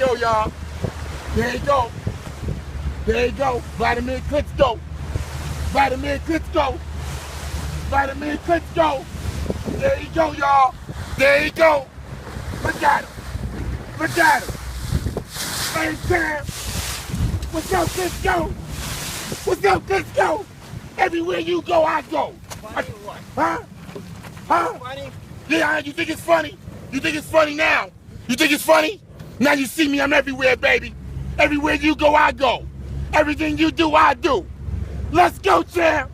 go, y'all. There you go. There you go. Vladimir Klitschko. Vladimir Klitschko. Vladimir Klitschko. There you go, y'all. There you go. Look at him. Look at him. Hey, Sam. What's up, Klitschko? What's up, Klitschko? Everywhere you go, I go. Funny what? Huh? Huh? Funny? Yeah, you think it's funny? You think it's funny now? You think it's funny? Now you see me, I'm everywhere, baby. Everywhere you go, I go. Everything you do, I do. Let's go, champ.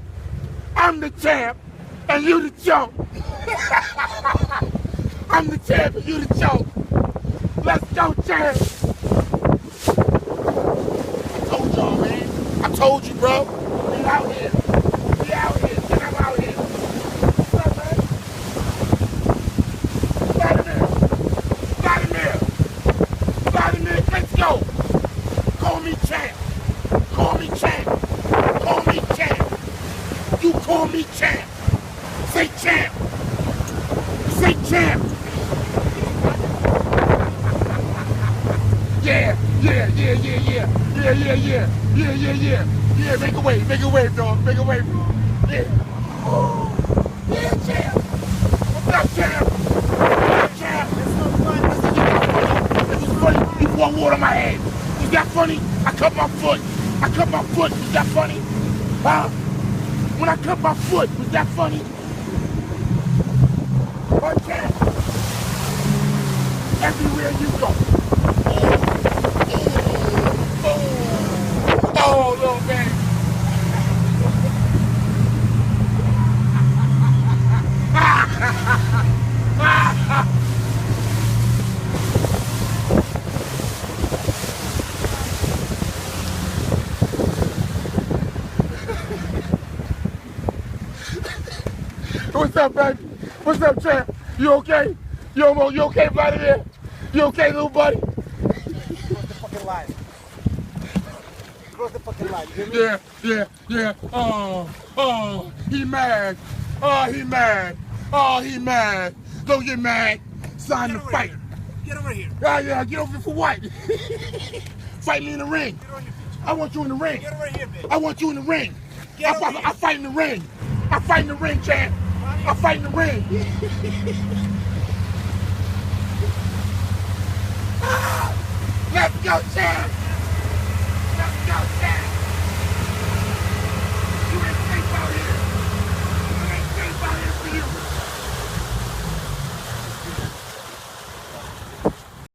I'm the champ, and you the chump. I'm the champ, and you the chump. Let's go, champ. I told y'all, man. I told you, bro. We out here. We out here. And I'm out here. What's up, man? Vladimir, let's go. Call me champ. Call me champ. Call me champ. You call me champ. Say champ. Say champ. Yeah. Yeah, make a wave, dog. Make a wave. Yeah. Yeah, champ. What's up, champ? What's up, champ? It's no fun. It was funny. You poured water on my head. Was that funny? I cut my foot. Was that funny? Huh? When I cut my foot, was that funny? Okay. Everywhere you go. Oh, little man. What's up, baby? What's up, champ? You okay? You okay, Vladimir? You okay, little buddy? Close the fucking line. Close the fucking line. You hear me? Yeah. Oh, he mad. Oh, he mad. Don't get mad. Sign the fight. Get over here. Yeah, get over here for what? Fight me in the ring. Get on your feet. I want you in the ring. Get over here, baby. I want you in the ring. Get over here. I fight in the ring. I fight in the ring, champ. I fight in the ring.